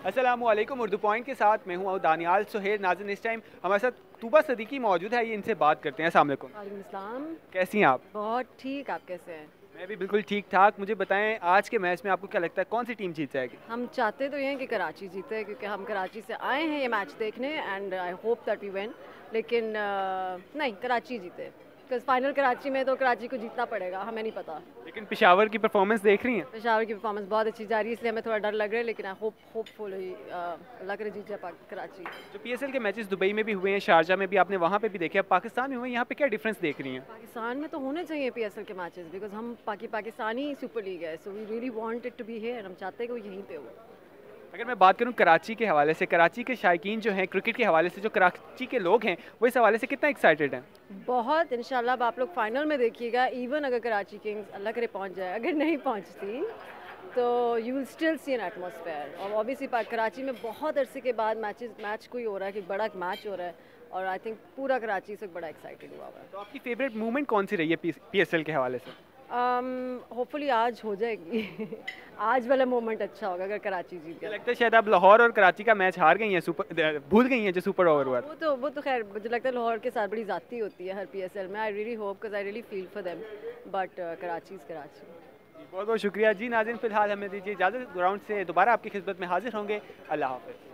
अस्सलामुअलैकुम। उर्दू पॉइंट के साथ मैं हूँ दानियाल सुहेर। नाज़रीन, इस टाइम हमारे साथ तूबा सिद्दीकी मौजूद है, ये इनसे बात करते हैं। अस्सलाम वालेकुम। वालेकुम अस्सलाम। कैसी हैं आप? बहुत ठीक, आप कैसे हैं? मैं भी बिल्कुल ठीक ठाक। मुझे बताएं, आज के मैच में आपको क्या लगता है कौन सी टीम जीत जाएगी? हम चाहते तो ये हैं कि कराची जीते, क्योंकि हम कराची से आए हैं ये मैच देखने and I hope that we win. लेकिन नहीं, कराची जीते, बिकॉज फाइनल कराची में तो कराची को जीतना पड़ेगा, हमें नहीं पता। लेकिन पेशावर की परफॉर्मेंस देख रही हैं? पेशावर की परफॉर्मेंस बहुत अच्छी जा रही है, इसलिए हमें थोड़ा डर लग रहा है, लेकिन आई होपफुली अल्लाह करे जीत जाए कराची। जो PSL के मैचेस दुबई में भी हुए हैं, शारजा में भी आपने वहाँ पे भी देखे, अब पाकिस्तान में हुए, यहाँ पे क्या डिफरेंस देख रही हैं? पाकिस्तान में तो होने चाहिए PSL के मैचेस, बिकॉज हम पाकिस्तानी सुपर लीग है, so we really want it to be here. हम चाहते हैं कि वो यहीं पे हो। अगर मैं बात करूं कराची के हवाले से, कराची के शायकीन जो हैं क्रिकेट के हवाले से, जो कराची के लोग हैं, वो इस हवाले से कितना एक्साइटेड हैं? बहुत, इंशाल्लाह। अब आप लोग फाइनल में देखिएगा, इवन अगर कराची किंग्स अल्लाह करे पहुंच जाए, अगर नहीं पहुंचती तो you will still see an atmosphere. और ऑब्वियसली कराची में बहुत अरसे के बाद मैच कोई हो रहा है, कि बड़ा मैच हो रहा है, और आई थिंक पूरा कराची से बड़ा एक्साइटेड हुआ है। तो आपकी फेवरेट मूवमेंट कौन सी रही है PSL के हवाले से? होपफुली आज हो जाएगी आज वाला मोमेंट अच्छा होगा अगर कराची जीत गया। लगता है शायद आप लाहौर और कराची का मैच हार गई हैं, भूल गई हैं जो सुपर ओवर हुआ। वो तो खैर मुझे लगता है लाहौर के साथ बड़ी जाती होती है हर PSL में। I really hope, because I really feel for them, but Karachi is Karachi. बहुत बहुत शुक्रिया जी। नाज़रीन, फिलहाल हमें दीजिए इजाज़त। ग्राउंड से दोबारा आपकी खिदमत में हाजिर होंगे। अल्लाह हाफ़िज़।